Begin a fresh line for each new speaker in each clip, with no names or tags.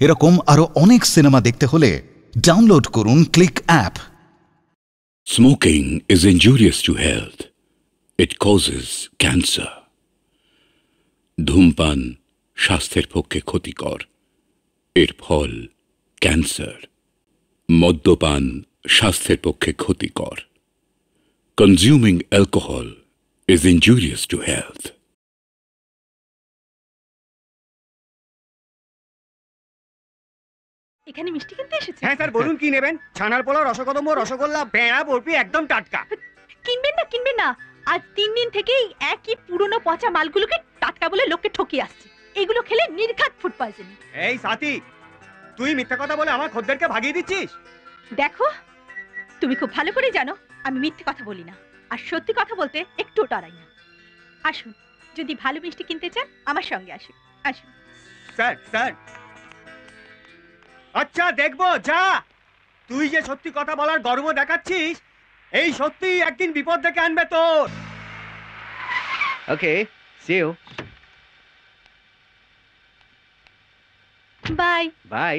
এরকম আরো অনেক সিনেমা দেখতে হলে ডাউনলোড করুন click app.
Smoking is injurious to health. It causes cancer. ধূমপান স্বাস্থ্যের পক্ষে ক্ষতিকর, এর ফল ক্যান্সার। মদ্যপান স্বাস্থ্যের পক্ষে ক্ষতিকর। Consuming alcohol is injurious to health.
এখানে মিষ্টি কিনতে এসেছেন?
হ্যাঁ স্যার, বলুন কি নেবেন? ছানার পোলাও, রসকদম্ব, রসগোল্লা, পেঁড়া, বরফি, একদম টাটকা।
কিনবেন না। আজ 3 দিন থেকেই একই পুরনো পচা মালগুলোকে টাটকা বলে লোককে ঠকিয়ে আসছে। এগুলো খেলে নির্ঘাত ফুড পয়জনিং।
এই সাথী, তুই মিথ্যা কথা বলে আমার খদ্দেরকে ভাগিয়ে দিচ্ছিস।
দেখো, তুমি খুব ভালো করে জানো আমি মিথ্যে কথা বলি না, আর সত্যি কথা বলতে একটু ডরাই না। আসুন, যদি ভালো মিষ্টি কিনতে চান আমার সঙ্গে আসুন। আসুন
স্যার, আচ্ছা দেখবো, যা। তুই যে সত্যি কথা বলার গর্ব দেখাচ্ছিস, এই সত্যি একদিন বিপদ ডেকে আনবে তোর।
ওকে, সি ইউ।
Bye
bye.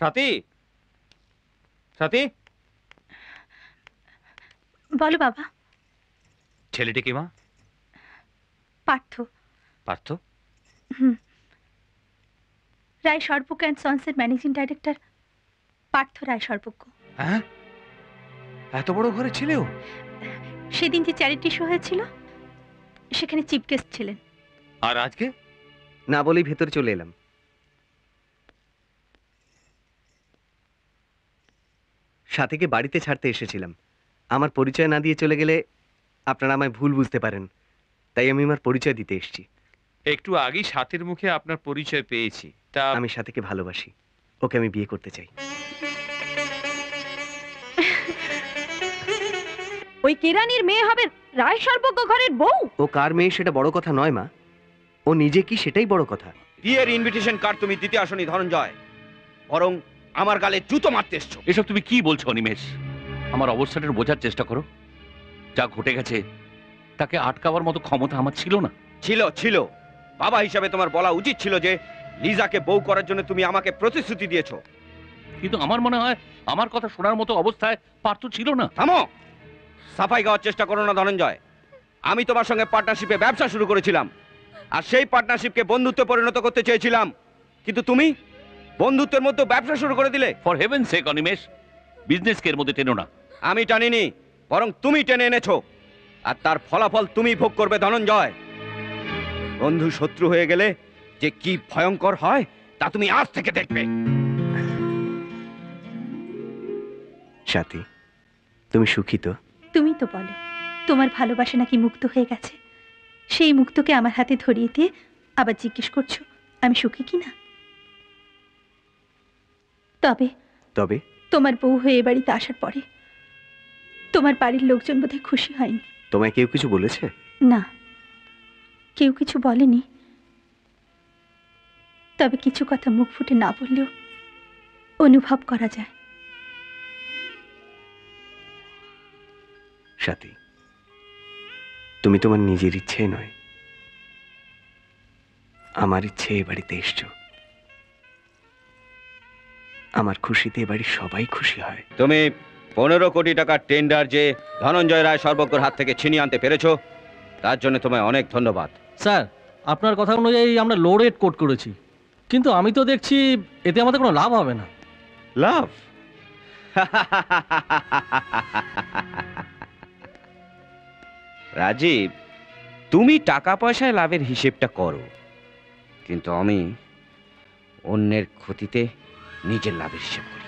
সাথী,
বলো বাবা।
ছেলেটি কি মা?
পার্থ। রায় সর্বজ্ঞ অ্যান্ড সন্সের ম্যানেজিং ডাইরেক্টর পার্থ রায় সর্বজ্ঞ।
হ্যাঁ, এত বড় ঘরে ছিলেও?
সেদিন যে চ্যারিটি শো হয়েছিল সেখানে চিফ গেস্ট ছিলেন।
আর আজকে না বলেই ভেতরে চলে এলাম। সাথীকে বাড়িতে ছাড়তে এসেছিলাম। আমার পরিচয় না দিয়ে চলে গেলে আপনারা আমায় ভুল বুঝতে পারেন, তাই আমি আমার পরিচয় দিতে এসেছি।
একটু আগেই সাথীর মুখে আপনার পরিচয় পেয়েছি। তা
আমি সাথীকে ভালোবাসি, ওকে আমি বিয়ে করতে চাই।
ওই কেরানির মেয়ে হবে রায় সর্বজ্ঞ ঘরের বউ?
ও কার মেয়ে সেটা বড় কথা নয় মা, ও নিজে কি সেটাই বড় কথা।
বিয়ের ইনভিটেশন কার্ড তুমি দিতে আসনি ধনঞ্জয়, বরং আমার গালে জুতো মারতে এসছো।
এসব তুমি কি বলছো অনিমেষ? আমার অবস্থাটা বোঝার চেষ্টা করো। যা ঘটে গেছে তাকে আটকাবার মতো ক্ষমতা আমার ছিল না।
ছিল। বাবা হিসাবে তোমার বলা উচিত ছিল যে লিজাকে বউ করার জন্য তুমি আমাকে প্রতিশ্রুতি দিয়েছো।
কিন্তু আমার মনে হয় আমার কথা শোনার মতো অবস্থায় পার্থ ছিল না।
থামো, সাফাই গাওয়ার চেষ্টা করো না ধনঞ্জয়। আমি তোমার সঙ্গে পার্টনারশিপে ব্যবসা শুরু করেছিলাম, আর সেই পার্টনারশিপকে বন্ধুত্বে পরিণত করতে চেয়েছিলাম, কিন্তু তুমি বন্ধুত্বের মধ্যে ব্যবসা শুরু করে দিলে।
ফর হেভেন সেক অনিমেষ, বিজনেসকে এর মধ্যে টেনো না।
আমি টানিনি, বরং তুমি টেনে এনেছো, আর তার ফলাফল তুমি ভোগ করবে ধনঞ্জয়। বন্ধু শত্রু হয়ে গেলে যে কি ভয়ঙ্কর হয় তা তুমি আজ থেকে দেখবে।
সাথী, তুমি সুখী তো?
তুমি তো বলো তোমার ভালোবাসা নাকি মুক্ত হয়ে গেছে। সেই মুক্তকে আমার হাতে ধরিয়ে দিয়ে আবার জিজ্ঞেস করছো আমি সুখী কিনা। তবে তোমার বউ হয়ে এ বাড়িতে আসার পরে তোমার বাড়ির লোকজন বোধহয় খুশি হয়নি।
তোমায় কেউ কিছু বলেছে?
না, কেউ কিছু বলেনি। তবে কিছু কথা মুখ ফুটে না বললেও অনুভব করা যায়।
সাথী, তুমি তোমার নিজের ইচ্ছে নয়, আমার ইচ্ছে এ বাড়িতে এসছো। আমার খুশিতে এ বাড়ির সবাই খুশি হয়।
তুমি 15 কোটি টাকার টেন্ডার যে ধনঞ্জয় রায় সর্বজ্ঞর হাত থেকে ছিনিয়ে আনতে পেরেছো, তার জন্য তোমায় অনেক ধন্যবাদ।
স্যার, আপনার কথা অনুযায়ী আমরা লো রেট কোট করেছি, কিন্তু আমি তো দেখছি এতে আমাদের কোনো লাভ হবে না।
লাভ? রাজীব, তুমি টাকা পয়সায় লাভের হিসেবটা করো, কিন্তু আমি অন্যের ক্ষতিতে নিজের লাভের হিসেব করি।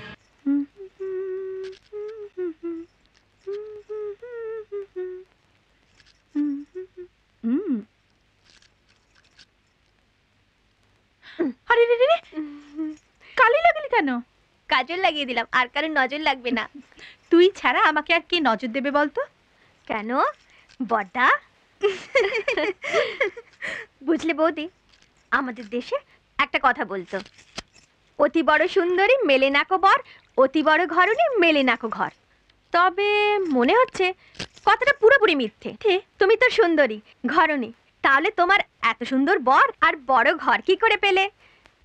আরে রে রে, কালি লাগালি কেন?
কাজল লাগিয়ে দিলাম, আর কারো নজর লাগবে না।
তুই ছাড়া আমাকে আর কে নজর দেবে বলতো?
কেন বড়দা? বুঝলে বৌদি, আমাদের দেশে একটা কথা বলতো, অতি বড় সুন্দরী মেলে নাকো বর, অতি বড় ঘরণী মেলে নাকো ঘর। তবে মনে হচ্ছে কথাটা পুরোপুরি মিথ্যে। তুমি তো সুন্দরী, ঘরণী, তাহলে তোমার এত সুন্দর বর আর বড় ঘর কি করে পেলে?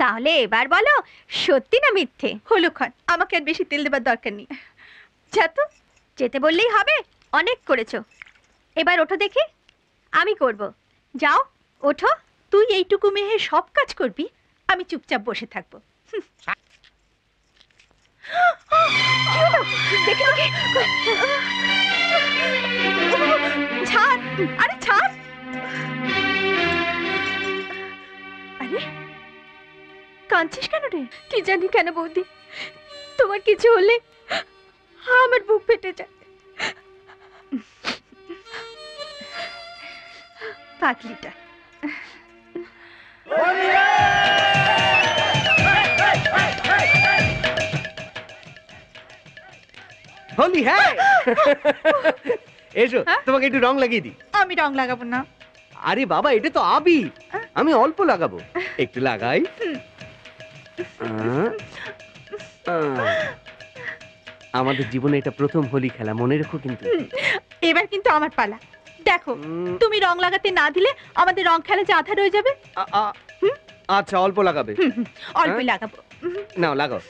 তাহলে এবার বলো সত্যি না মিথ্যে?
হলো ক্ষণ, আমাকে আর বেশি তেল দেবার দরকার নেই। যা তো।
যেতে বললেই হবে, অনেক করেছো। এবার ওঠো দেখি। আমি করব। যাও ওঠো।
তুই এইটুকু মেয়ে সব কাজ করবি, আমি চুপচাপ বসে থাকবো।
কি হলো? দেখি দেখি।
ছাড়, আরে ছাড়। আরে কাঁদছিস কেন রে?
কি জানি কেন বৌদি, তোমার কিছু হলে আমার বুক ফেটে যায়।
পাগলিটা।
হোলি হ্যাঁ। এসো তোমাকে একটু রং লাগিয়ে দিই।
আমি রং লাগাবো না।
আরে বাবা, এটা তো আবির, আমি অল্প লাগাবো। একটু লাগাই। আমাদের জীবনে এটা প্রথম হোলি খেলা, মনে রেখো কিন্তু।
এবার কিন্তু আমার পালা। দেখো, তুমি রং লাগাতে না দিলে আমাদের রং খেলা যে আধা রয়ে যাবে।
আচ্ছা, অল্প লাগাবে।
অল্প লাগাবো।
নাও লাগাও।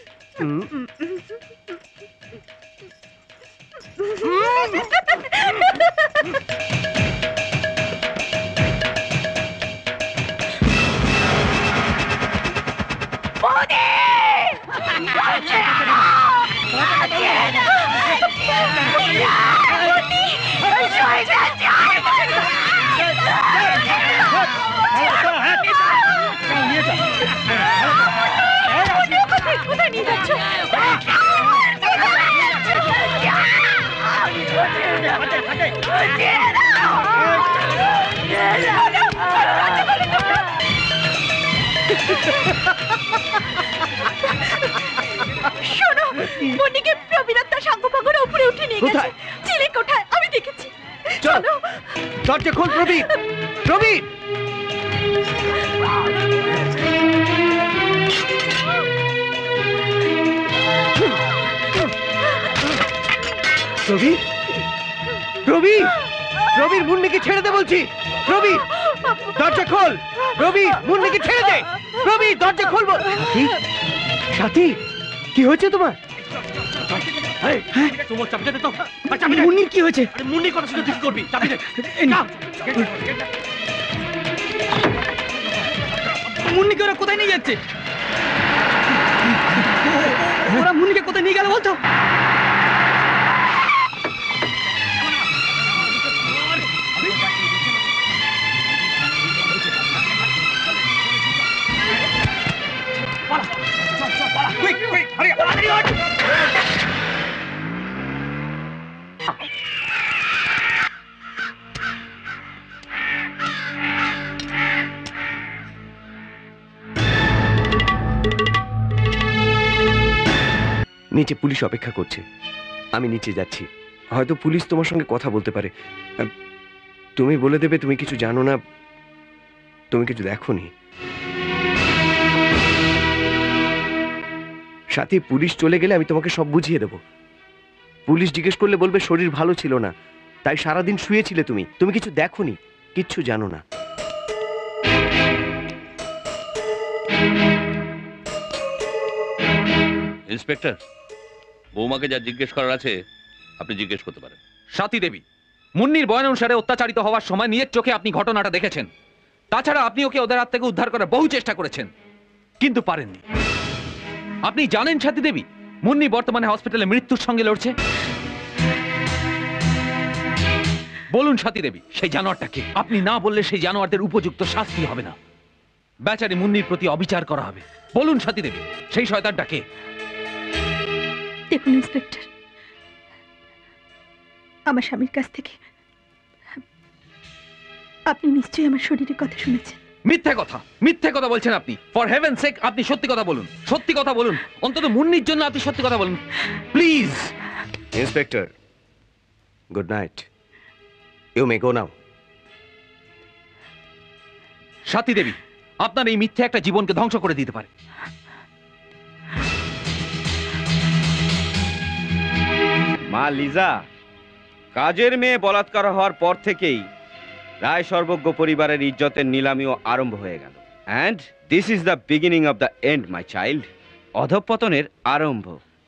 কোথায় নিয়ে যাচ্ছ? শোনো, মনিকে প্রবীরত তার সাঙ্গপাঙ্গরা উপরে উঠে নিয়ে গেছে। চিলি কোঠায়, আমি দেখেছি।
চলো, দরজা খোল প্রবীর। প্রবীর, প্রবীর, প্রবীর, প্রবীর, মুন্নিকে ছেড়ে দে বলছি। প্রবীর, দরজা খোল। প্রবীর, মুন্নিকে ছেড়ে দে। প্রবীর, দরজা খুলবো। সাথী, কি হয়েছে তোমার? মুন্নির কি হয়েছে? মুন্নির কথা শুনে তুই করবি। মুন্নিকে ওরা কোথায় নিয়ে যাচ্ছে? ওরা মুন্নিকে কোথায় নিয়ে গেল বলতো? নিচে পুলিশ অপেক্ষা করছে, আমি নিচে যাচ্ছি। হয়তো পুলিশ তোমার সঙ্গে কথা বলতে পারে। তুমি বলে দেবে তুমি কিছু জানো না, তুমি কিছু দেখোনি। সাথী, পুলিশ চলে গেলে আমি তোমাকে সব বুঝিয়ে দেব। পুলিশ জিজ্ঞেস করলে বলবে শরীর ভালো ছিল না, তাই সারাদিন শুয়েছিলে। তুমি কিছু দেখোনি, কিচ্ছু জানো না।
ইন্সপেক্টর, বৌমাকে যা জিজ্ঞেস করার আছে আপনি জিজ্ঞেস করতে পারেন।
সাথী দেবী, মুন্নির বয়ান অনুসারে অত্যাচারিত হওয়ার সময় নিজের চোখে আপনি ঘটনাটা দেখেছেন। তাছাড়া আপনি ওকে ওদের হাত থেকে উদ্ধার করার বহু চেষ্টা করেছেন, কিন্তু পারেননি। আপনি জানেন সাথী দেবী, মুন্নি বর্তমানে হসপিটালে মৃত্যুর সঙ্গে লড়ছে। বলুন সাথী দেবী, সেই জানোয়ারটাকে? আপনি না বললে সেই জানোয়ারদের উপযুক্ত শাস্তি হবে না। বেচারি মুন্নির প্রতি অবিচার করা হবে। বলুন সাথী দেবী, সেই শয়তানটাকে?
দেখুন ইন্সপেক্টর, আমার স্বামীর কাছ থেকে আপনি নিশ্চয়ই আমার শরীরের কথা শুনেছেন।
মিথ্যে কথা বলছেন আপনি। ফর হেভেন সেক, আপনি সত্যি কথা বলুন। সত্যি কথা বলুন, অন্তত মুন্নির জন্য আপনি সত্যি কথা বলুন please.
Inspector, good night. You may go now.
Sathi Devi, আপনার এই মিথ্যে একটা জীবনকে ধ্বংস করে দিতে পারে।
মা লিজা, কাজের মেয়ে বলাৎকার হওয়ার পর থেকেই রায় সর্বজ্ঞ পরিবারের ইজ্জতের নিলামিও আরম্ভ হয়ে গেল। And this is the beginning of the end my child. অধঃপতনের আরম্ভ।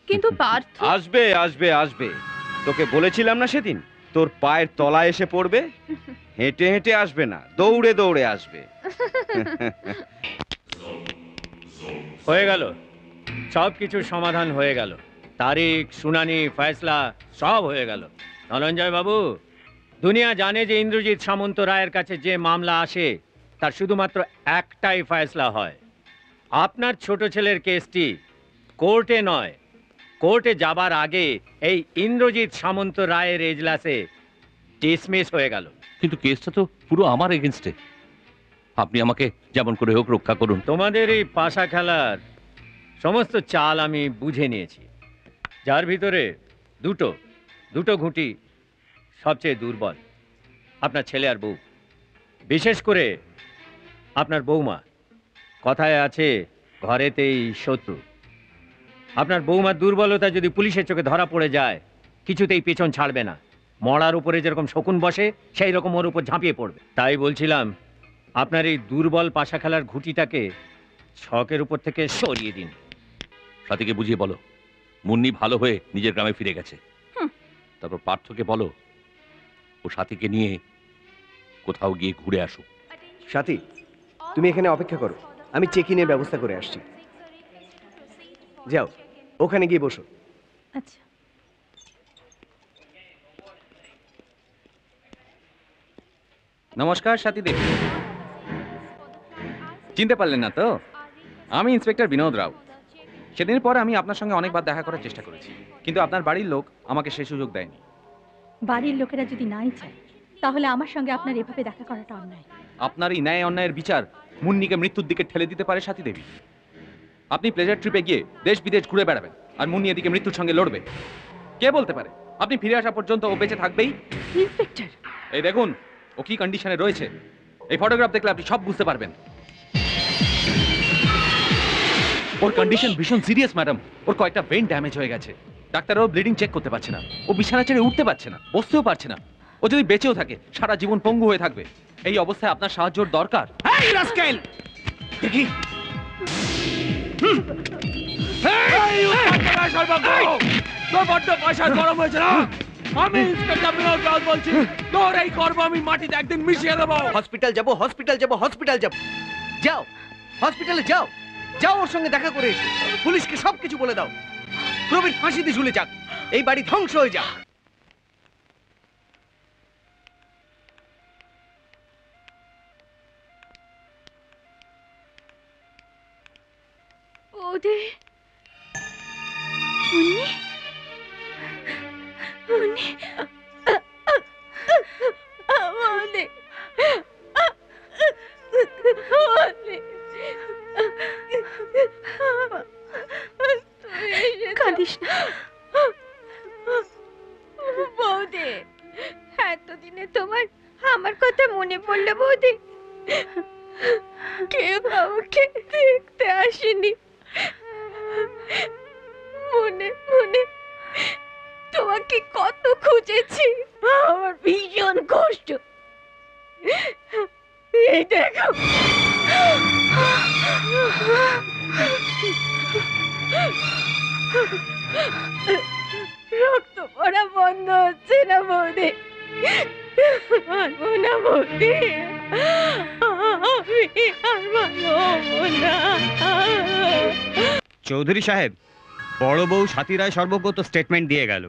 কিন্তু পার্থ
আসবে আসবে আসবে, তোকে বলেছিলাম না সেদিন, তোর পায়ের তলায় এসে পড়বে। হেঁটে হেঁটে আসবে না, দৌড়ে দৌড়ে আসবে।
হয়ে গেল, সব কিছুর সমাধান হয়ে গেল। তারিখ, শুনানি, ফয়সলা সব হয়ে গেল। ধনঞ্জয় বাবু, দুনিয়া জানে যে ইন্দ্রজিৎ সামন্ত রায়ের কাছে যে মামলা আসে তার শুধুমাত্র একটাই ফয়সলা হয়। আপনার ছোট ছেলের কেসটি কোর্টে নয়, কোর্টে যাবার আগে এই ইন্দ্রজিৎ সামন্ত রায়ের এজলাসে ডিসমিস হয়ে গেল।
কিন্তু কেসটা তো পুরো আমার এগেনস্টে। আপনি আমাকে যেমন করে হোক রক্ষা করুন।
তোমাদের এই পাশা খেলার সমস্ত চাল আমি বুঝে নিয়েছি, যার ভিতরে দুটো ঘুঁটি সবচেয়ে দুর্বল, আপনার ছেলে আর বউ। বিশেষ করে আপনার বৌমা। কথায় আছে ঘরেতেই শত্রু। আপনার বৌমার দুর্বলতা যদি পুলিশের চোখে ধরা পড়ে যায় কিছুতেই পেছন ছাড়বে না। মড়ার উপরে যেরকম শকুন বসে সেই রকম ওর উপর ঝাঁপিয়ে পড়বে। তাই বলছিলাম আপনার এই দুর্বল পাশা খেলার ঘুঁটিটাকে ছকের উপর থেকে সরিয়ে দিন।
সাথীকে বুঝিয়ে বলো মুন্নি ভালো হয়ে নিজের গ্রামে ফিরে গেছে। তারপর পার্থকে বলো ও সাথীকে নিয়ে কোথাও গিয়ে ঘুরে আসুক।
সাথী, তুমি এখানে অপেক্ষা করো, আমি চেক ইনের ব্যবস্থা করে আসছি। যাও, ওখানে গিয়ে বসো।
আচ্ছা।
নমস্কার সাথী দেবী, চিনতে পারলেন না তো? আমি ইন্সপেক্টর বিনোদ রাও। সেদিনের পর আমি আপনার সঙ্গে অনেকবার দেখা করার চেষ্টা করেছি, কিন্তু আপনার বাড়ির লোক আমাকে সে সুযোগ দেয়নি।
বাড়ির লোকেরা যদি নাই চায় তাহলে আমার সঙ্গে আপনার এভাবে দেখা করাটা অন্যায়।
আপনার এই ন্যায় অন্যায়ের বিচার মুন্নিকে মৃত্যুর দিকে ঠেলে দিতে পারে সাথী দেবী। আপনি প্লেজার ট্রিপে গিয়ে দেশ বিদেশ ঘুরে বেড়াবেন আর মুন্নি এদিকে মৃত্যুর সঙ্গে লড়বে। কে বলতে পারে আপনি ফিরে আসা পর্যন্ত ও বেঁচে থাকবেই?
ইন্সপেক্টর,
এই দেখুন ও কি কন্ডিশনে রয়েছে। এই ফটোগ্রাফ দেখলে আপনি সব বুঝতে পারবেন। ওর কন্ডিশন ভীষণ সিরিয়াস ম্যাডাম। ওর কয়েকটা ব্রেন ড্যামেজ হয়ে গেছে। ডাক্তারও ব্লিডিং চেক করতে পারছে না। ও বিছানা ছেড়ে উঠতে পারছে না, বসতেও পারছে না। ও যদি বেঁচেও থাকে সারা জীবন পঙ্গু হয়ে থাকবে। এই অবস্থায় আপনার সাহায্যর দরকার।
দেখি
গরম হয়েছে না? আমি ইন্সপেক্টর বিনোদ রাও বলছি, তোর এই কর্ম আমি মাটিতে একদিন মিশিয়ে দেবো।
হসপিটাল যাব, হসপিটাল যাব, হসপিটাল যাব। যাও, হসপিটালে যাও, যাও, ওর সঙ্গে দেখা করে এসো। পুলিশকে সবকিছু বলে দাও। প্রবীর ফাঁসিতে ঝুলে যাক, এই বাড়ি ধ্বংস হয়ে যাক।
ওদে মুন্নি, মুন্নি, ওদে, ওদে, কাঁদিস না বৌদি। এতদিনে তোমার আমার কথা মনে পড়লো বৌদি। কেউ আমাকে দেখতে আসেনি। মনে মনে তোমাকে কত খুঁজেছি, আমার ভীষণ কষ্ট। এই দেখো, রক্ত পড়া বন্ধ হচ্ছে না বৌদি। পারবো না বৌদি, আমি আর পারবো না।
চৌধুরী সাহেব, বড় বউ সাথী রায় সর্বজ্ঞ তো স্টেটমেন্ট দিয়ে গেল,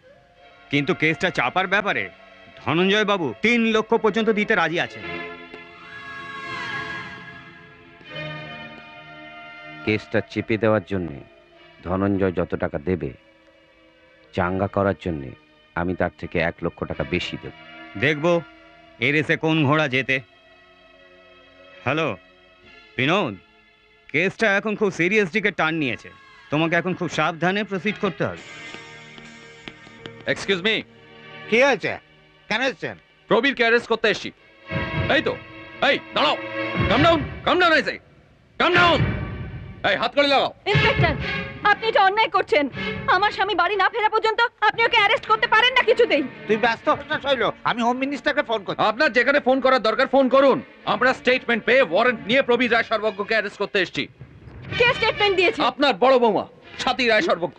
কিন্তু কেসটা চাপার ব্যাপারে ধনঞ্জয় বাবু 3 লক্ষ পর্যন্ত দিতে রাজি আছেন। কেসটা চেপে দেওয়ার জন্য ধনঞ্জয় যত টাকা দেবে, চাঙ্গা করার জন্য আমি তার থেকে 1 লক্ষ টাকা বেশি দেব। দেখবো এর এসে কোন ঘোড়া যেতে। হ্যালো বিনোদ, কেসটা এখন খুব সিরিয়াস দিকে টার্ন নিয়েছে। তোমাকে এখন খুব সাবধানে প্রসিড করতে হবে।
এক্সকিউজ মি,
কি আছে? কেন এসছেন?
প্রবীরকে অ্যারেস্ট করতে এসেছি। এই তো, এই দাঁড়াও, calm down, calm down, I say, calm down.
এই হাত করে লাগাও।
ইন্সপেক্টর, আপনি এটা অন্যায় করছেন। আমার স্বামী বাড়ি না ফেরা পর্যন্ত আপনি ওকে অ্যারেস্ট করতে পারেন না কিছুতেই।
তুই ব্যস্ত হোস না শৈল, আমি হোম মিনিস্টারকে ফোন করছি।
আপনার যেখানে ফোন করার দরকার ফোন করুন। আমরা স্টেটমেন্ট পেয়ে ওয়ারেন্ট নিয়ে প্রবীর রায় সর্বজ্ঞকে অ্যারেস্ট করতে এসেছি।
কে স্টেটমেন্ট দিয়েছে?
আপনার বড় বৌমা স্বাতী রায় সর্বজ্ঞ।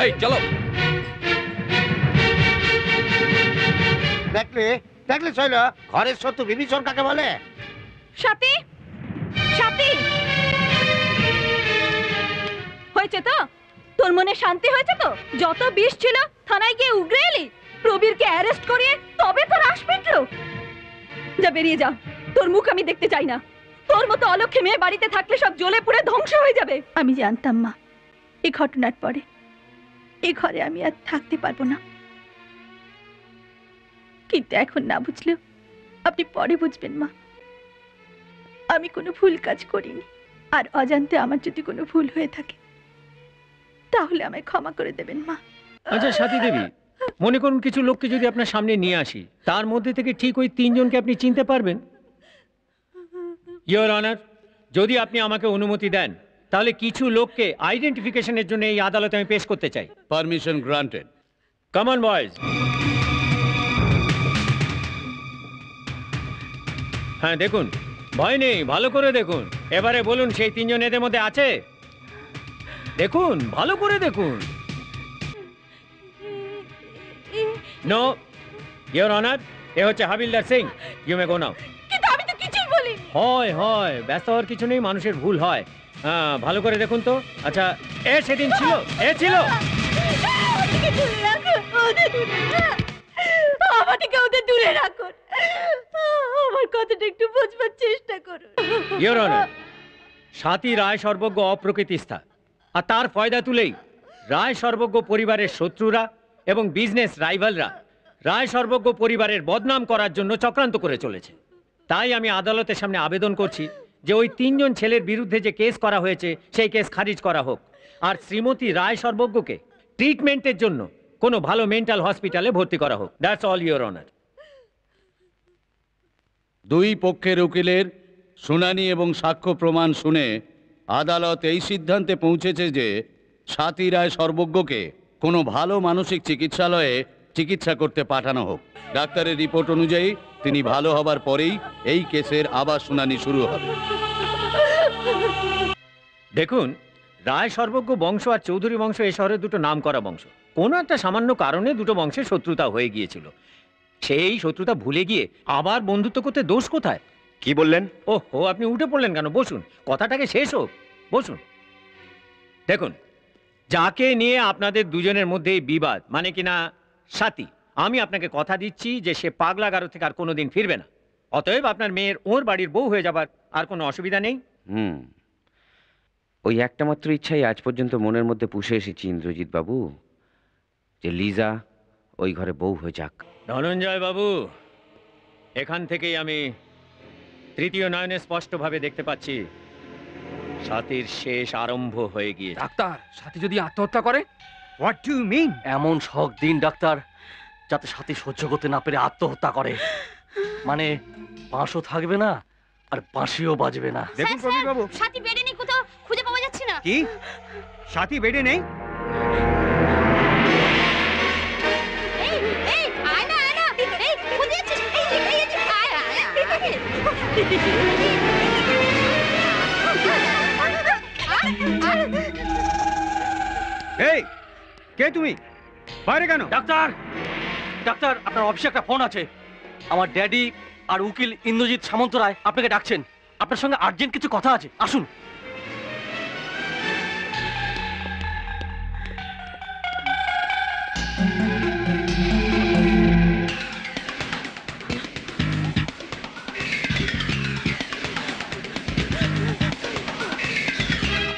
এই চলো।
দেখলে দেখলে শৈল, ঘরের শত্রু বিভীষণ কাকে বলে?
স্বাতী, স্বাতী, হয়েছে তো? তোর মনে শান্তি হয়েছে তো? যত বিষ ছিল থানায় গিয়ে উগরে এলি, প্রবীরকে অ্যারেস্ট করিয়ে তবে তোর আশ মিটলো। যা, বেরিয়ে যা, তোর মুখ আমি দেখতে চাই না। তোর মতো অলক্ষী মেয়ে বাড়িতে থাকলে সব জ্বলে পুড়ে ধ্বংস হয়ে যাবে। আমি জানতাম মা, এই ঘটনার পরে এই ঘরে আমি আর থাকতে পারবো না, কিন্তু এখন না বুঝলেও আপনি পরে বুঝবেন মা। আমি কোনো ভুল কাজ করিনি, আর অজান্তে আমার যদি কোনো ভুল হয়ে থাকে তাহলে আমায় ক্ষমা করে দেবেন মা।
আচ্ছা স্বাতী দেবী, মনে করুন কিছু লোককে যদি আপনার সামনে নিয়ে আসি, তার মধ্যে থেকে ঠিক ওই তিনজনকে আপনি চিনতে পারবেন? ইয়োর অনার, যদি আপনি আমাকে অনুমতি দেন তাহলে কিছু লোককে আইডেন্টিফিকেশনের জন্য এই আদালতে আমি পেশ করতে চাই।
Permission granted.
Come on boys. হ্যাঁ দেখুন, ভয় নেই, ভালো করে দেখুন। এবারে বলুন সেই তিনজন এদের মধ্যে আছে? দেখুন, ভালো করে দেখুন। নো, ইয়োর অনার, এ হচ্ছে হাবিলদার সিং। ইউ মে গো নাও।
কিন্তু আমি তো কিছুই বলিনি।
হয়, ব্যস্ত হওয়ার কিছু নেই, মানুষের ভুল হয়। হ্যাঁ, ভালো করে দেখুন তো। আচ্ছা, এ সেদিন ছিল? এ ছিল?
আমাকে ওদের দূরে রাখুন। আমার কথাটা একটু বুঝবার চেষ্টা করুন।
ইয়োর অনার, স্বাতী রায় সর্বজ্ঞ অপ্রকৃতিস্থা, আর তার ফয়দা তুলেই রায় সর্বজ্ঞ পরিবারের শত্রুরা এবং বিজনেস রাইভালরা রায় সর্বজ্ঞ পরিবারের বদনাম করার জন্য চক্রান্ত করে চলেছে। তাই আমি আদালতের সামনে আবেদন করছি যে ওই তিনজন ছেলের বিরুদ্ধে যে কেস করা হয়েছে সেই কেস খারিজ করা হোক, আর শ্রীমতী রায় সর্বজ্ঞকে ট্রিটমেন্টের জন্য কোনো ভালো মেন্টাল হসপিটালে ভর্তি করা হোক। That's all your honour.
দুই পক্ষের উকিলের শুনানি এবং সাক্ষ্য প্রমাণ শুনে আদালত এই সিদ্ধান্তে পৌঁছেছে যে স্বাতী রায় সর্বজ্ঞকে কোনো ভালো মানসিক চিকিৎসালয়ে চিকিৎসা করতে পাঠানো হোক। ডাক্তারের রিপোর্ট অনুযায়ী তিনি ভালো হবার পরেই এই কেসের আবার শুনানি শুরু হবে।
দেখুন, রায় সর্বজ্ঞ বংশ আর চৌধুরী বংশ এই শহরের দুটো নাম করা বংশ। কোনো একটা সামান্য কারণে দুটো বংশের শত্রুতা হয়ে গিয়েছিল। সেই শত্রুতা ভুলে গিয়ে আবার বন্ধুত্ব করতে দোষ কোথায়?
কি বললেন?
ওহো, আপনি উঠে পড়লেন কেন? বসুন, কথাটাকে শেষ হোক, বসুন। দেখুন, যাকে নিয়ে আপনাদের দুজনের মধ্যে বিবাদ, মানে কিনা স্বাতী, আমি আপনাকে কথা দিচ্ছি যে সে পাগলাগারো থেকে আর কোনোদিন ফিরবে না। অতএব আপনার মেয়ের ওর বাড়ির বউ হয়ে যাবার আর কোনো অসুবিধা নেই।
ওই একটা মাত্র ইচ্ছাই আজ পর্যন্ত মনের মধ্যে পুষে এসেছি ইন্দ্রজিৎ বাবু, যে লিজা ওই ঘরে বউ হয়ে যাক।
ধনঞ্জয় বাবু, এখান থেকেই আমি তৃতীয় নয়নে স্পষ্টভাবে দেখতে পাচ্ছি স্বাতীর শেষ আরম্ভ হয়ে গিয়েছে।
ডাক্তার, সাথী যদি আত্মহত্যা করে?
What do you mean?
এমন শখ দিন ডাক্তার যাতে সাথী সহ্য করতে না পেরে আত্মহত্যা করে। মানে বাঁশও থাকবে না আর বাঁশিও বাজবে না।
দেখুন প্রবীর বাবু,
সাথী বেডে নেই, কোথাও খুঁজে পাওয়া যাচ্ছে না।
কি সাথী বেডে নেই?
এই এই আয় না, এই কোথায় যাচ্ছিস? এই আয়
এই কে তুমি? বাইরে কেন?
ডাক্তার, ডাক্তার, আপনার অফিসে একটা ফোন আছে। আমার ড্যাডি আর উকিল ইন্দ্রজিৎ সামন্তরায় আপনাকে ডাকছেন। আপনার সঙ্গে আর্জেন্ট কিছু কথা আছে, আসুন।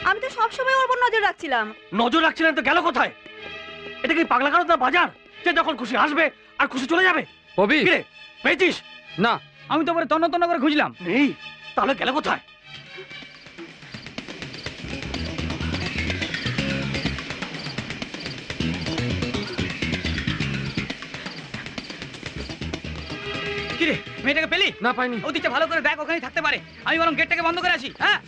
আমি তো সবসময় ওর উপর নজর রাখছিলাম।
নজর রাখছিলেন তো গেল কোথায়? এটা কি পাগলাগারদা বাজার যে যখন খুশি আসবে আর খুশি চলে যাবে?
কবি,
কিরে, পেয়েছিস?
না, আমি তো পরে তন্ন তন্ন করে খুঁজলাম।
নেই, তাহলে গেল কোথায়?
কিরে, মেয়েটাকে পেলি?
না পাইনি।
ওদিকটা ভালো করে দেখ, ওখানেই থাকতে পারে। আমি বরং গেটটাকে বন্ধ করে আসি। হ্যাঁ,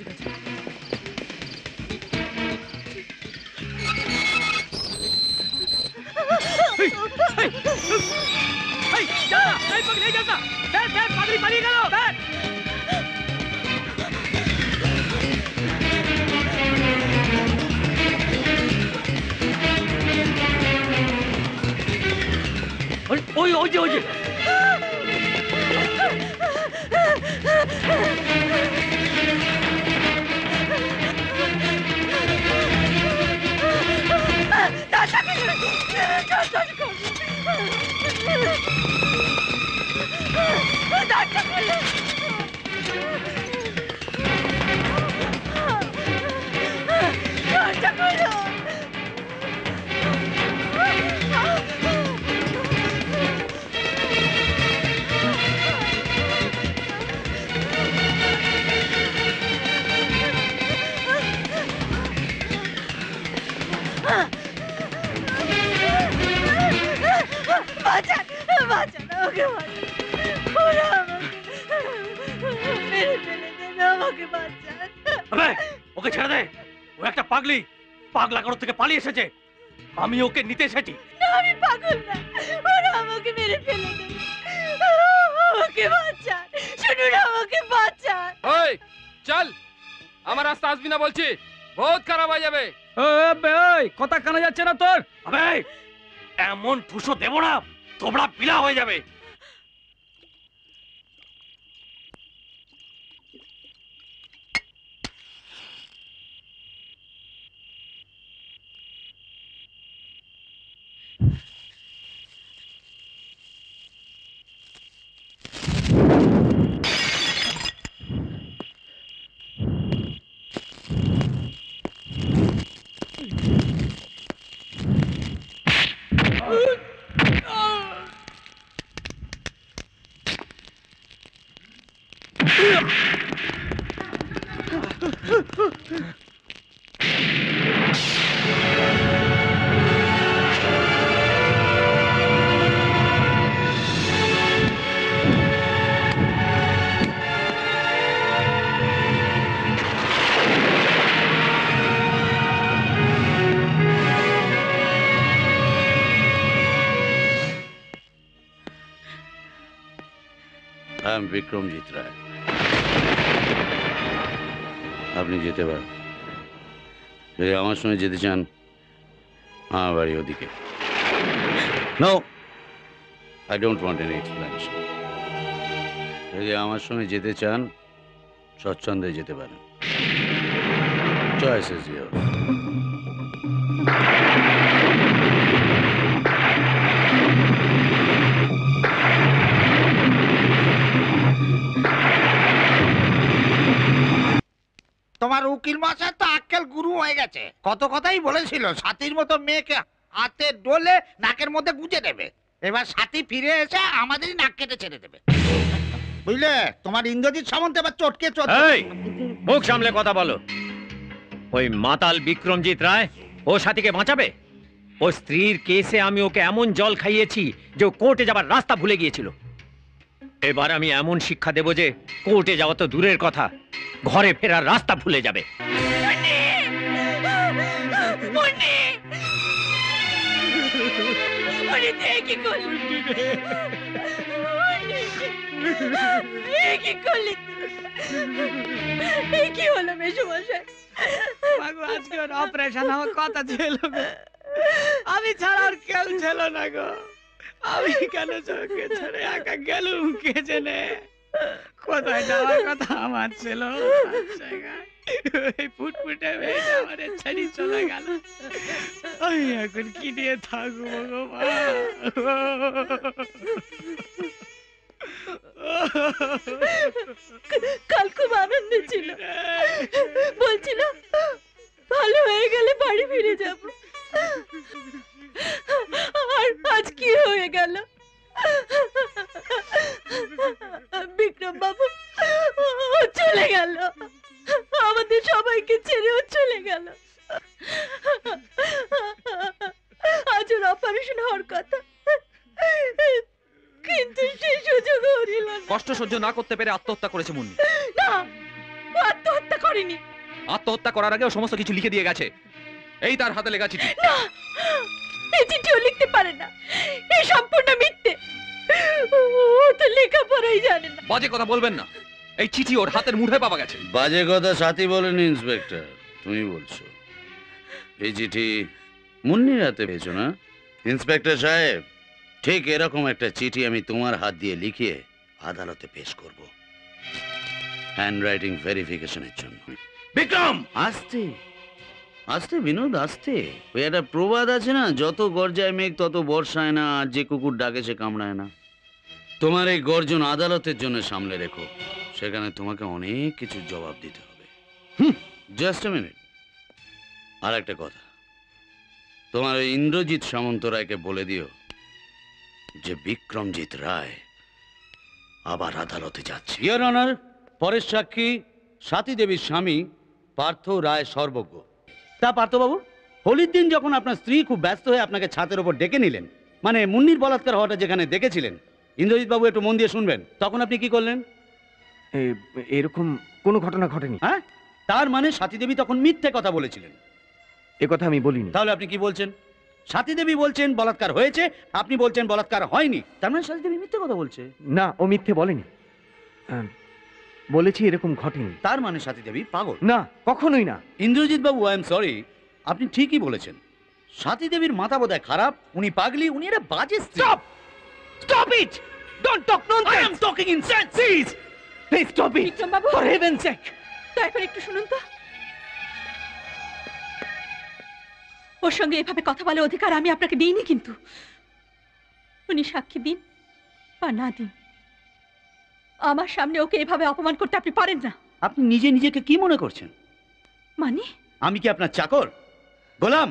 পালিয়ে গেল। ওই ওই যে ওই যে ওকে ছেড়ে দে। ও একটা পাগলি, পাগলা ঘর থেকে পালিয়ে এসেছে। আমি ওকে নিতে এসেছি।
আমি পাগল না, ওরা আমাকে মেরে ফেলে দেবে। আমাকে বাঁচান, শুনুন আমাকে বাঁচান।
ওই চল, আমার রাস্তা আসবি না বলছি, বহুত খারাপ হয়ে যাবে।
ওই কথা কানা যাচ্ছে না তোর? আবে এমন ঠুসো দেব না, তোমরা পিলা হয়ে যাবে।
আমি বিক্রমজিৎ রায়। আপনি যেতে পারেন। যদি আমার সঙ্গে যেতে চান, আমার বাড়ি ওদিকে। No, I don't want any explanation. যদি আমার সঙ্গে যেতে চান, স্বচ্ছন্দে যেতে পারেন। Choice is yours.
তোমার উকিল মশাই তো আক্কেল গুরু হয়ে গেছে। কত কথাই বলেছিল সাথীর মতো মেয়েকে হাতে ডোলে নাকের মধ্যে গুঁজে দেবে। এবার সাথী ফিরে এসে আমাদেরই নাক কেটে ছেড়ে দেবে, বুঝলে? তোমার ইন্দ্রজিৎ সামন্ত এবার চটকে
মুখ সামলে কথা বলো। ওই মাতাল বিক্রমজিৎ রায় ও সাথীকে বাঁচাবে? ও স্ত্রীর কেসে আমি ওকে এমন জল খাইয়েছি যে ও কোর্টে যাবার রাস্তা ভুলে গিয়েছিল। এবার আমি এমন শিক্ষা দেব যে কোর্টে যাওয়া তো দূরের কথা, ঘরে ফেরার রাস্তা ভুলে যাবে।
কি হলো মেসোমশাই?
আজকে ওর অপারেশন হওয়ার কথা ছিল, আমি ছাড়া আর কেউ ছিল না গো। আমি কেন চোখে ছেড়ে একা গেলুম কে জানে? কোথায় যাওয়ার কথা আমার ছিল, ফুটফুটে মেয়েটা আমার ছেড়ে চলে গেল। আমি এখন কি দিয়ে থাকবো গো মা?
কাল খুব আনন্দ ছিল, বলছিল ভালো হয়ে গেলে বাড়ি ফিরে যাব। আর আজ কি হয়ে গেল? বিক্রম বাবু ও চলে গেল, আমাদের সবাইকে ছেড়ে ও চলে গেল। আজ ওর অপারেশন হওয়ার কথা, কিন্তু সেই সুযোগ হরিল না।
কষ্ট সহ্য না করতে পেরে আত্মহত্যা করেছে মুন্নি।
না, ও আত্মহত্যা করেনি।
আত্মহত্যা করার আগে ও সমস্ত কিছু লিখে দিয়ে গেছে। এই তার হাতে লেখা চিঠি।
না, এই চিঠিও লিখতে পারে না, এই সম্পূর্ণ মিথ্যে। ও তো লেখাপড়াই জানে না।
বাজে কথা বলবেন না, এই চিঠি ওর হাতের মুঠোয় পাওয়া গেছে।
বাজে কথা সাথী বলেনি ইন্সপেক্টর, তুমি বলছো। এই চিঠি মুন্নির হাতে পেয়েছো না ইন্সপেক্টর সাহেব? ঠিক এরকম একটা চিঠি আমি তোমার হাত দিয়ে লিখিয়ে আদালতে পেশ করব, হ্যান্ডরাইটিং ভেরিফিকেশনের জন্য।
বিক্রম!
আস্তে আস্তে বিনোদ, আস্তে। ওই একটা প্রবাদ আছে না, যত গর্জায় মেঘ তত বর্ষায় না, আর যে কুকুর ডাকে সে কামড়ায় না। তোমার এই গর্জন আদালতের জন্য সামলে রেখো, সেখানে তোমাকে অনেক কিছু জবাব দিতে হবে। জাস্ট এ মিনিট, আর একটা কথা, তোমার ওই ইন্দ্রজিৎ সামন্ত রায়কে বলে দিও যে বিক্রমজিৎ রায় আবার আদালতে যাচ্ছে। ইয়োর অনার, পরের সাক্ষী সাথী দেবীর স্বামী পার্থ রায় সর্বজ্ঞ। তা পার্থবাবু, হোলির দিন যখন আপনার স্ত্রী খুব ব্যস্ত হয়ে আপনাকে ছাতের ওপর ডেকে নিলেন, মানে মুন্নির বলাৎকার হওয়াটা যেখানে দেখেছিলেন, ইন্দ্রজিৎ বাবু একটু মন দিয়ে শুনবেন, তখন আপনি কি করলেন?
এরকম কোনো ঘটনা ঘটেনি।
হ্যাঁ, তার মানে সাথী দেবী তখন মিথ্যে কথা বলেছিলেন।
এ কথা আমি বলিনি।
তাহলে আপনি কি বলছেন? সাথী দেবী বলছেন বলাৎকার হয়েছে, আপনি বলছেন বলাৎকার হয়নি, তার মানে সাথী দেবী মিথ্যে কথা বলছে।
না, ও মিথ্যে বলেনি, বলেছি এরকম ঘটেনি।
তার মানে সাথী দেবী পাগল?
না, কখনোই না।
ইন্দ্রজিৎ বাবু, আই এম সরি, আপনি ঠিকই বলেছেন। সাথী দেবীর মাথা বোধহয় খারাপ, উনি পাগলি, উনি একটা বাজে স্ত্রী।
Stop! Stop it! Don't talk nonsense! I am talking in sense! Please! Please stop it!
Bikram babu,
for হেভেনস সেক!
দয়া করে একটু শুনুন তো। ওর সঙ্গে এভাবে কথা বলার অধিকার আমি আপনাকে দিইনি, কিন্তু উনি সাক্ষী দিন বা না দিন, আমার সামনে ওকে এভাবে অপমান করতে আপনি পারেন না।
আপনি নিজে নিজেকে কি মনে করছেন?
মানে
আমি কি আপনার চাকর, গোলাম?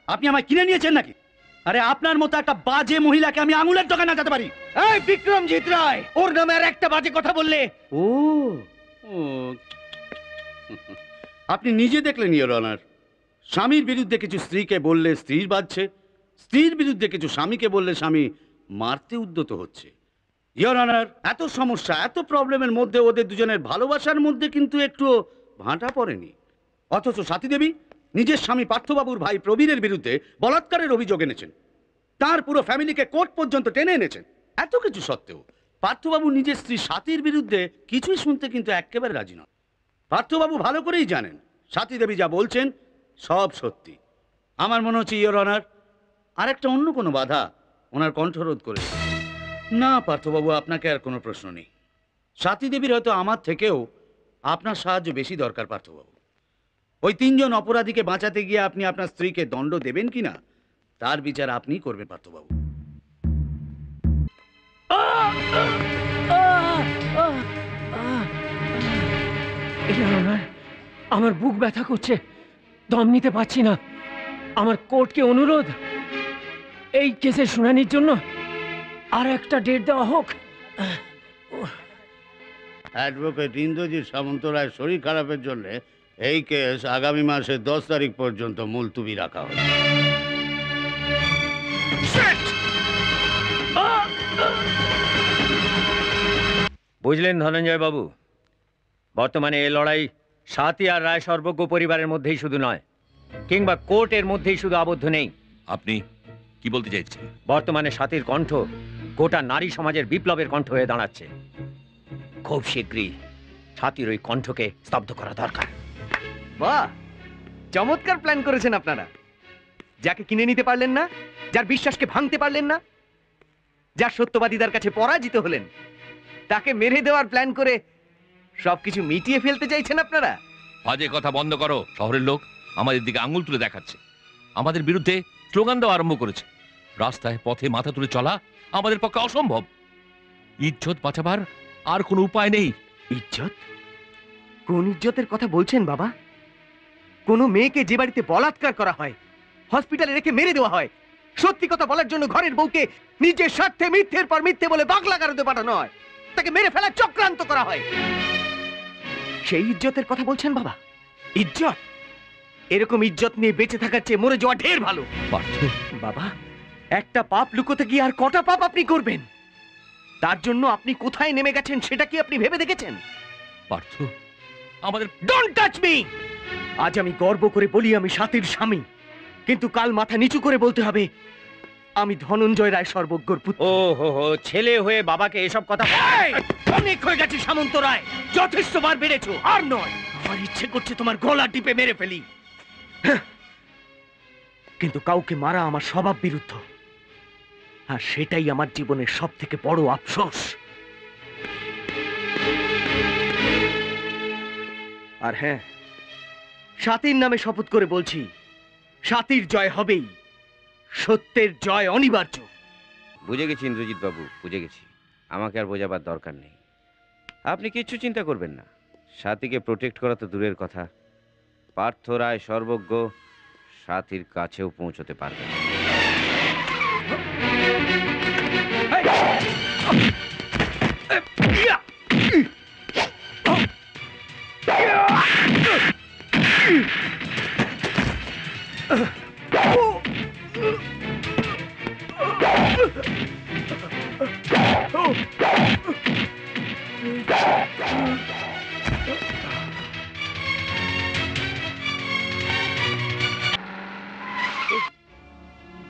আপনি আমায় কিনে নিয়েছেন নাকি? আরে আপনার মতো একটা বাজে মহিলাকে আমি আঙুলের দোকানে যেতে পারি?
এই বিক্রমজিৎ রায়, ওর নামে আর একটা বাজে কথা বললে।
ও ও, আপনি নিজে দেখলেন ইয়োর অনার, স্বামীর বিরুদ্ধে কিছু স্ত্রীকে বললে স্ত্রীর বাজছে, স্ত্রীর বিরুদ্ধে কিছু স্বামীকে বললে স্বামী মারতে উদ্যত হচ্ছে। ইয়োর অনার, এত সমস্যা, এত প্রবলেমের মধ্যে ওদের দুজনের ভালোবাসার মধ্যে কিন্তু একটু ভাঁটা পড়েনি। অথচ সাথী দেবী নিজের স্বামী পার্থবাবুর ভাই প্রবীরের বিরুদ্ধে বলাৎকারের অভিযোগ এনেছেন, তার পুরো ফ্যামিলিকে কোর্ট পর্যন্ত টেনে এনেছেন। এত কিছু সত্ত্বেও পার্থবাবু নিজের স্ত্রী সাথীর বিরুদ্ধে কিছুই শুনতে কিন্তু একেবারে রাজি নন। পার্থবাবু ভালো করেই জানেন সাথী দেবী যা বলছেন সব সত্যি। আমার মনে হচ্ছে ইয়োর অনার, আর একটা অন্য কোনো বাধা ওনার কণ্ঠরোধ করে। না পার্থবাবু, আপনাকে আর কোনো প্রশ্ন নেই। সাথী দেবীর হয়তো আমার থেকেও আপনার সাহায্য বেশি দরকার পার্থবাবু। ওই তিনজন অপরাধীকে বাঁচাতে গিয়ে আপনি আপনার স্ত্রীকে দণ্ড দেবেন কিনা তার বিচার আপনিই করবেন পার্থবাবু।
আমার বুক ব্যথা করছে, দম নিতে পারছি না। আমার কোর্টকে অনুরোধ, এই কেসের শুনানির জন্য আর একটা ডেট দেওয়া হোক।
অ্যাডভোকেট ইন্দ্রজিৎ সামন্ত রায় শরীর খারাপের জন্য এই কেস আগামী মাসের 10 তারিখ পর্যন্ত মুলতুবি রাখা হবে।
বুঝলেন ধনঞ্জয় বাবু, বর্তমানে এই লড়াই সাথী আর রায় সর্বজ্ঞ পরিবারের মধ্যেই শুধু নয়, কিংবা কোর্টের মধ্যেই শুধু আবদ্ধ নেই।
আপনি কি বলতে চাইছেন?
বর্তমানে সাথীর কণ্ঠ গোটা নারী সমাজের বিপ্লবের কণ্ঠ হয়ে দাঁড়াচ্ছে। খুব শীঘ্রই সাথীর ওই কণ্ঠকে স্তব্ধ করা দরকার।
বাহ, চমৎকার প্ল্যান করেছেন আপনারা। যাকে কিনে নিতে পারলেন না, যার বিশ্বাসকে ভাঙতে পারলেন না, যার সত্যবাদীদের কাছে পরাজিত হলেন, তাকে মেরে দেওয়ার প্ল্যান করে সবকিছু মিটিয়ে ফেলতে চাইছেন আপনারা।
বাজে কথা বন্ধ করো। শহরের লোক আমাদের দিকে আঙুল তুলে দেখাচ্ছে, আমাদের বিরুদ্ধে স্লোগান দেওয়া আরম্ভ করেছে। রাস্তায় পথে মাথা তুলে চলা আমাদের পক্ষে অসম্ভব। ইজ্জত বাঁচাবার আর কোনো উপায় নেই।
ইজ্জত? কোন ইজ্জতের কথা বলছেন বাবা? কোন মেয়েকে যে বাড়িতে বলাৎকার করা হয়, হসপিটালে রেখে মেরে দেওয়া হয়, সত্যি কথা বলার জন্য ঘরের বউকে নিজের স্বার্থে মিথ্যের পর মিথ্যে বলে বাগলা গারদে পাঠানো হয়, তাকে মেরে ফেলার চক্রান্ত করা হয়, সেই ইজ্জতের কথা বলছেন বাবা? ইজ্জত? এরকম ইজ্জত নিয়ে বেঁচে থাকার চেয়ে মরে যাওয়া ঢের ভালো। বাবা, একটা পাপ লুকোতে গিয়ে আর কটা পাপ আপনি করবেন? তার জন্য আপনি কোথায় নেমে গেছেন সেটা কি আপনি ভেবে দেখেছেন?
পার্থ, আমাদের
ডোন্ট টাচ মি! আজ আমি গর্ব করে বলি আমি সাথীর স্বামী। কিন্তু কাল মাথা নিচু করে বলতে হবে আমি ধনঞ্জয় রায় সর্বজ্ঞর পুত্র।
ও হো হো, ছেলে হয়ে বাবাকে এসব কথা
অনেক হয়ে গেছে সামন্ত রায়, যথেষ্টবার বেড়েছো, আর নয়। আমার ইচ্ছে করছে তোমার গলা টিপে মেরে ফেলি, কিন্তু কাউকে মারা আমার স্বভাব বিরুদ্ধ, আর সেটাই আমার জীবনের সব থেকে বড় আফসোস। আর হ্যাঁ, সাথীর নামে শপথ করে বলছি, সাথীর জয় হবেই, সত্যের জয় অনিবার্য।
বুঝে গেছি ইন্দ্রজিৎ বাবু, বুঝে গেছি। আমাকে আর বোঝাবার দরকার নেই। আপনি কিচ্ছু চিন্তা করবেন না। সাথীকে প্রোটেক্ট করা তো দূরের কথা, পার্থ রায় সর্বজ্ঞ সাথীর কাছেও পৌঁছতে পারবে না।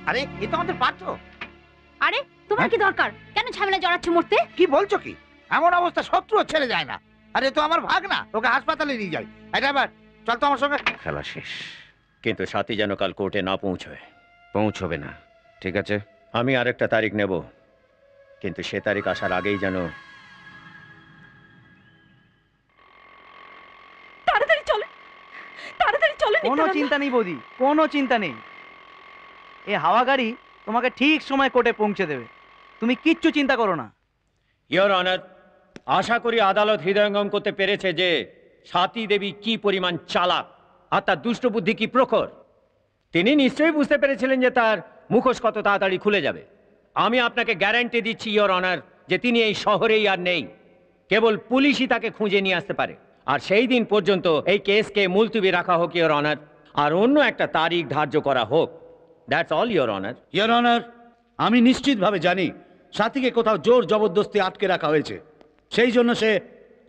আরে এ তো আমাদের পার্থ।
আরে তোমার কি দরকার? কেন ঝামেলা জড়াচ্ছ মরতে?
কি বলছো কি? এমন অবস্থা শত্রু ছেড়ে যায় না। আরে তো আমার ভাগ না, ওকে হাসপাতালে নিয়ে যাই। এটা আবার চল তো আমার সঙ্গে।
খেলা শেষ, কিন্তু সাথী যেন কাল কোর্টে না পৌঁছয়।
পৌঁছবে না, ঠিক আছে?
আমি আরেকটা তারিখ নেব, কিন্তু সে তারিখ আসার আগেই যেন।
তাড়াতাড়ি চলো, তাড়াতাড়ি চলো।
কোনো চিন্তা নেই বৌদি, কোনো চিন্তা নেই। এ হাওয়া গাড়ি তোমাকে ঠিক সময় কোর্টে পৌঁছে দেবে, তুমি কিচ্ছু চিন্তা করো না।
ইয়োর অনার, আশা করি আদালত হৃদয়ঙ্গম করতে পেরেছে যে সাথী দেবী কি পরিমাণ চালাক আর তার দুষ্ট বুদ্ধি কি প্রখর। তিনি নিশ্চয়ই বুঝতে পেরেছিলেন যে তার মুখোশ কত তাড়াতাড়ি খুলে যাবে। আমি আপনাকে গ্যারান্টি দিচ্ছি ইয়োর অনার যে তিনি এই শহরেই আর নেই, কেবল পুলিশই তাকে খুঁজে নিয়ে আসতে পারে। আর সেই দিন পর্যন্ত এই কেসকে মুলতুবি রাখা হোক ইয়োর অনার, আর অন্য একটা তারিখ ধার্য করা হোক। That's all your honour.
Your honour, আমি নিশ্চিতভাবে জানি সাথীকে কোথাও জোর জবরদস্তি আটকে রাখা হয়েছে, সেই জন্য সে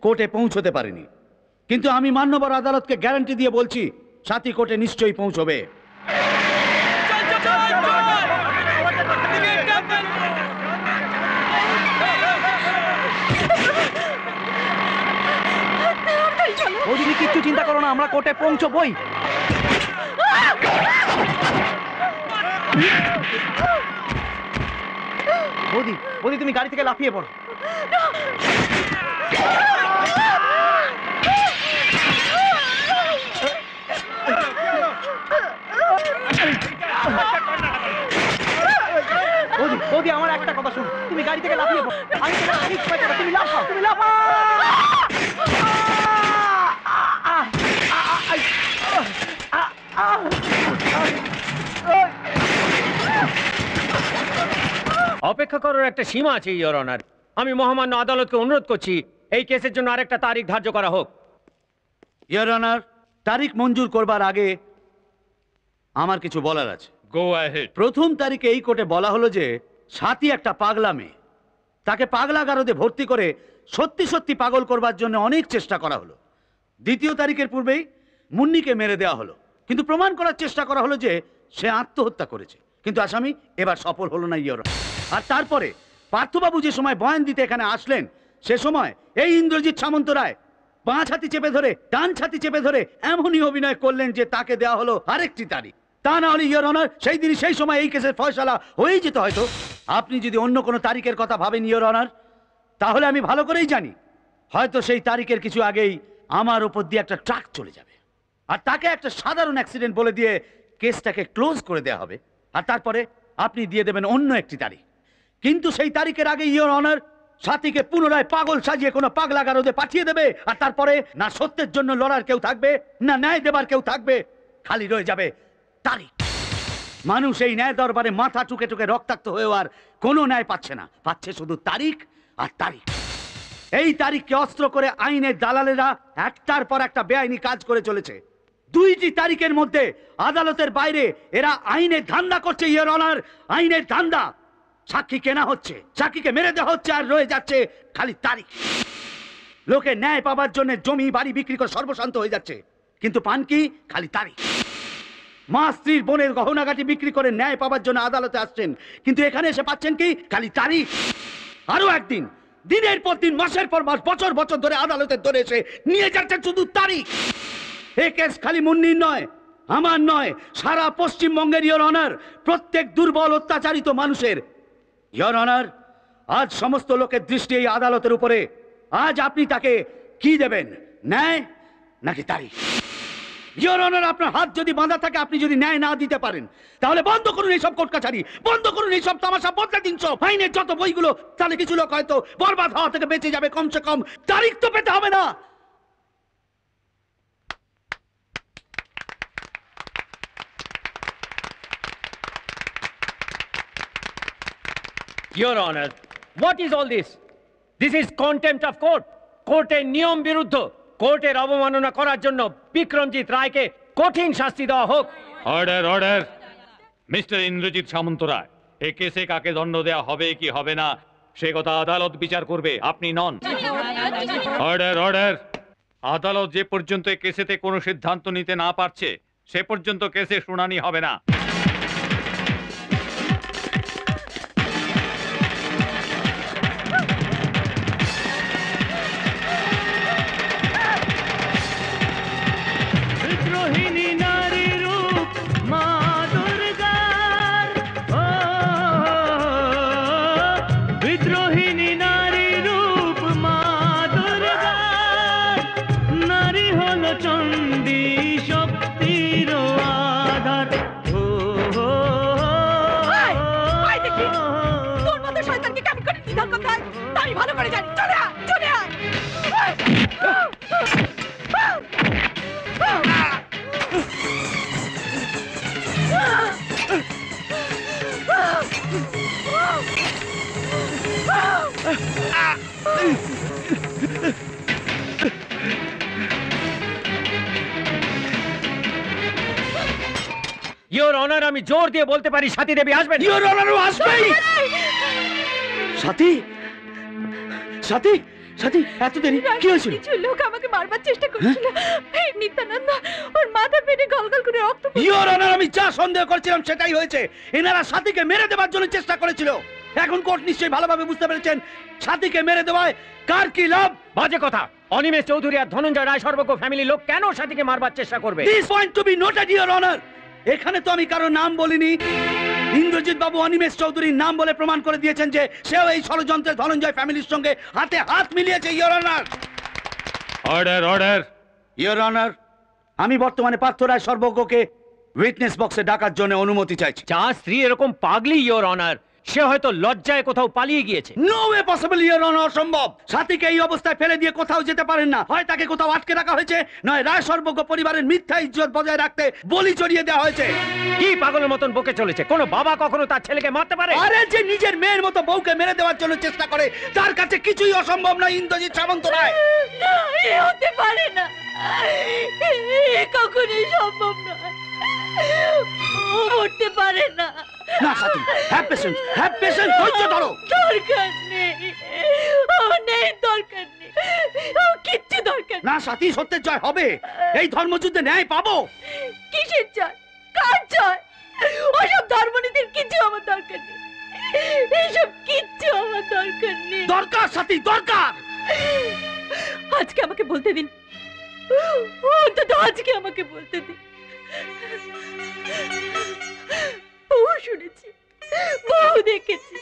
কোর্টে পৌঁছতে পারেনি। কিন্তু আমি মান্যবর আদালতকে গ্যারান্টি দিয়ে বলছি সাথী কোর্টে নিশ্চয়ই পৌঁছবে।
বৌদি কিচ্ছু চিন্তা করো না, আমরা কোর্টে পৌঁছবই। বৌদি, বৌদি তুমি গাড়ি থেকে লাফিয়ে পড়ো। বৌদি, বৌদি আমার একটা কথা শুনো, তুমি গাড়ি থেকে লাফিয়ে পড়ো। আমি তোমাকে ঠিক করে দেব, তুমি লাফাও, তুমি লাফাও।
অপেক্ষা করার একটা সীমা আছে ইয়োর অনার। আমি মহামান্য আদালতকে অনুরোধ করছি এই কেসের জন্য আরেকটা তারিখ ধার্য করা হোক।
ইয়োর অনার, তারিখ মঞ্জুর করবার আগে আমার কিছু বলার আছে।
Go ahead.
প্রথম তারিখে এই কোর্টে বলা হলো যে সাথী একটা পাগলা মেয়ে, তাকে পাগলাগারদে ভর্তি করে সত্যি সত্যি পাগল করবার জন্য অনেক চেষ্টা করা হলো। দ্বিতীয় তারিখের পূর্বেই মুন্নিকে মেরে দেওয়া হলো, কিন্তু প্রমাণ করার চেষ্টা করা হলো যে সে আত্মহত্যা করেছে, কিন্তু আসামি এবার সফল হলো না ইয়োর অনার। আর তারপরে পার্থবাবু যে সময় বয়ান দিতে এখানে আসলেন, সে সময় এই ইন্দ্রজিৎ সামন্ত রায় বাঁ ছাতি চেপে ধরে ডান ছাতি চেপে ধরে এমনই অভিনয় করলেন যে তাকে দেওয়া হলো আরেকটি তারিখ। তা না হলে ইয়োর অনার সেই দিনই সেই সময় এই কেসের ফয়সালা হয়েই যেত হয়তো। আপনি যদি অন্য কোনো তারিখের কথা ভাবেন ইয়োর অনার, তাহলে আমি ভালো করেই জানি হয়তো সেই তারিখের কিছু আগেই আমার ওপর দিয়ে একটা ট্রাক চলে যাবে, আর তাকে একটা সাধারণ অ্যাক্সিডেন্ট বলে দিয়ে কেসটাকে ক্লোজ করে দেওয়া হবে, আর তারপরে আপনি দিয়ে দেবেন অন্য একটি তারিখ। কিন্তু সেই তারিখের আগে ইয়োর অনার সাথীকে পুনরায় পাগল সাজিয়ে কোনো পাগলাগারদে পাঠিয়ে দেবে, আর তারপরে না সত্যের জন্য লড়ার কেউ থাকবে, না ন্যায় দেবার কেউ থাকবে, খালি রয়ে যাবে তারিখ। মানুষ এই ন্যায় দরবারে মাথা টুকে টুকে রক্তাক্ত হয়েও আর কোনো ন্যায় পাচ্ছে না, পাচ্ছে শুধু তারিখ আর তারিখ। এই তারিখকে অস্ত্র করে আইনের দালালেরা একটার পর একটা বেআইনি কাজ করে চলেছে। দুইটি তারিখের মধ্যে আদালতের বাইরে এরা আইনের ধান্দা করছে ইয়োর অনার, আইনের ধান্দা। সাক্ষী কেনা হচ্ছে, সাক্ষীকে মেরে দেওয়া হচ্ছে, আর রয়ে যাচ্ছে খালি তারিখ। লোকে ন্যায় পাবার জন্য জমি বাড়ি বিক্রি করে সর্বশান্ত হয়ে যাচ্ছে, কিন্তু পান কি? খালি তারিখ। মা স্ত্রীর বোনের গহনাগাটি বিক্রি করে ন্যায় পাবার জন্য আদালতে আসছেন, কিন্তু এখানে এসে পাচ্ছেন কি খালি তারিখ। আরো একদিন, দিনের পর দিন, মাসের পর মাস, বছর বছর ধরে আদালতের ধরে এসে নিয়ে যাচ্ছেন শুধু তারিখ। এই কেস খালি মুন্নির নয়, আমার নয়, সারা পশ্চিমবঙ্গের ইওর অনার, প্রত্যেক দুর্বল অত্যাচারিত মানুষের। ইওর অনার, আজ সমস্ত লোকের দৃষ্টি এই আদালতের উপরে। আজ আপনি তাকে কি দেবেন, ন্যায় নাকি তারিখ? ইওর অনার, আপনার হাত যদি বাঁধা থাকে, আপনি যদি ন্যায় না দিতে পারেন, তাহলে বন্ধ করুন এইসব কোর্ট কাছারি, বন্ধ করুন এইসব তামাশা, বদলে দিন সব আইনের যত বইগুলো। তাহলে কিছু লোক হয়তো বরবাদ হওয়া থেকে বেঁচে যাবে, কমসে কম তারিখ তো পেতে হবে না।
Your Honor, what is all this? This is contempt of court. কোর্টের নিয়ম বিরুদ্ধ। কোর্টের অবমাননা করার জন্য বিক্রমজিৎ রায়কে কঠিন শাস্তি দেওয়া হোক।
Order, order. মিস্টার ইন্দ্রজিৎ সামন্ত রায়, এই কেসে কাকে দণ্ড দেওয়া হবে কি হবে না সে কথা আদালত বিচার করবে, আপনি নন। Order, order. আদালত যে পর্যন্ত এই কেসেতে কোনো সিদ্ধান্ত নিতে না পারছে, সে পর্যন্ত কেসে শুনানি হবে না।
ভালো করে জানি, চলে আয়, চলে আয়।
ইওর অনার, আমি জোর দিয়ে বলতে পারি সাথী দেবী আসবেন।
ইওর অনারও আসবেই। সাথী, সাথী, সাথী, এত দেরি কি হয়েছিল?
কিছু লোক আমাকে মারবার চেষ্টা করছিল। এই নিত্যানন্দ, ওর মাথা ফেটে গলগল করে রক্ত পড়ছে।
ইওর অনার, আমি যা সন্দেহ করছিলাম সেটাই হয়েছে। এনারা সাথীকে মেরে দেওয়ার জন্য চেষ্টা করেছিল। এখন কোর্ট নিশ্চয়ই ভালোভাবে বুঝতে পেরেছেন সাথীকে মেরে দেওয়ায় কার কি লাভ।
বাজে কথা। অনিমেষ চৌধুরী আর ধনঞ্জয় রায় সর্বজ্ঞ ফ্যামিলির লোক কেন সাথীকে মারবার চেষ্টা করবে?
This point to be noted your honour. এখানে তো আমি কারো নাম বলিনি। ইন্দ্রজিৎ বাবু অনিমেষ চৌধুরীর নাম বলে প্রমাণ করে দিয়েছেন যে সেও এই ষড়যন্ত্রের ধনঞ্জয় ফ্যামিলির সঙ্গে হাতে হাত মিলিয়েছে। Your honour.
Order, order.
Your honour, আমি বর্তমানে পার্থ রায় সর্বজ্ঞকে উইটনেস বক্সে ডাকার জন্য অনুমতি চাইছি।
যার স্ত্রী এরকম পাগলি ইওর অনার, সে হয়তো লজ্জায় কোথাও পালিয়ে গিয়েছে।
No way possible your honour, অসম্ভব। সাথীকে এই অবস্থায় ফেলে দিয়ে কোথাও যেতে পারেন না। হয় তাকে কোথাও আটকে রাখা হয়েছে, নয় রায় সর্বজ্ঞ পরিবারের মিথ্যা ইজ্জত বজায় রাখতে বলি চড়িয়ে দেওয়া হয়েছে।
কি পাগলের মতন বকে চলেছে? কোনো বাবা কখনো তার ছেলেকে মারতে পারে?
আরে, যে নিজের মেয়ের মতো বউকে মেরে দেওয়ার জন্য চেষ্টা করে, তার কাছে কিছুই অসম্ভব নয়। ইন্দ্রজিৎ সামন্ত রায়,
না, এ হতে পারে না। এ কখনোই সম্ভব নয়। ও মরতে পারে না।
না সাথী, হ্যাভ পেশেন্স, হ্যাভ পেশেন্স, ধৈর্য ধরো।
দরকার নেই, ও নেই, দরকার নেই, ও কিচ্ছু দরকার
না সাথী, সত্যের জয় হবে। এই ধর্মযুদ্ধে ন্যায় পাবো।
কিসের জয়? কার জয়? ওসব ধর্মনীতির কিছু আমার দরকার নেই। এইসব কিচ্ছু আমার দরকার নেই।
দরকার সাথী, দরকার।
আজকে আমাকে বলতে দিন, অন্তত আজকে আমাকে বলতে দিন। বহু শুনেছি, বহু দেখেছি,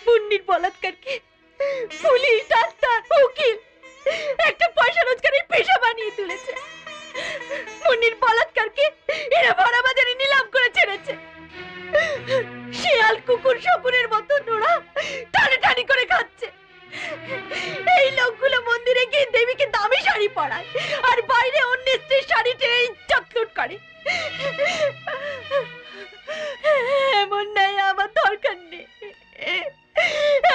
মুন্নির বলাৎকারকে পুলিশ, ডাক্তার, উকিল একটা পয়সা রোজগারের পেশা বানিয়ে তুলেছে। মুন্নির বলাৎকারকে এরা ভরা বাজারে নিলাম করে ছেড়েছে। শিয়াল, কুকুর, শকুনের মতো নোড়া টানাটানি করে খাচ্ছে। এই লোকগুলো মন্দিরে গিয়ে দেবীকে দামি শাড়ি পরায়, আর বাইরে অন্য স্ত্রীর শাড়ি টেনে ইজ্জত লুট করে। এমন ন্যায় আমার দরকার নেই,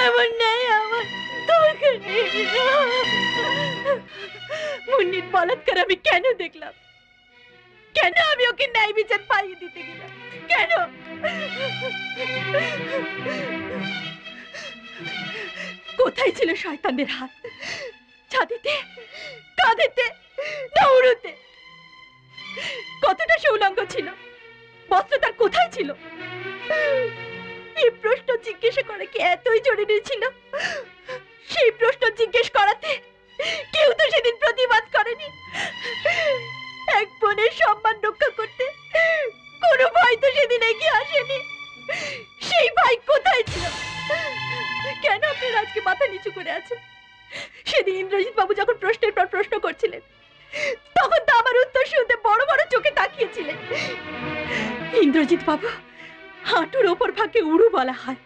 এমন ন্যায় আমার দরকার নেই। মুন্নির বলাৎকার আমি কেন দেখলাম? কেন আমি ওকে ন্যায় বিচার পাইয়ে দিতে গেলাম? কেন? কোথায় ছিল শয়তানের হাত? ছাতিতে, কাঁধেতে, দৌড়তে? কতটা কতটা সৌলঙ্গ ছিল, বস্ত্র তার কোথায় ছিল? এই প্রশ্ন জিজ্ঞেস করা কি এতই জরুরি ছিল? সেই প্রশ্ন জিজ্ঞেস করাতে কেউ তো সেদিন প্রতিবাদ করেনি। এক বোনের সম্মান রক্ষা করতে কোনো ভাই তো সেদিন এগিয়ে আসেনি। সেই ভাই কোথায় ছিল? কেন আপনারা আজকে মাথা নিচু করে আছেন? সেদিন ইন্দ্রজিৎ বাবু যখন প্রশ্নের পর প্রশ্ন করছিলেন, তখন তো আমার উত্তর শুনতে বড় বড় চোখে তাকিয়েছিলেন। ইন্দ্রজিৎ বাবু, হাঁটুর ওপর ভাগে উড়ু বলা হয়,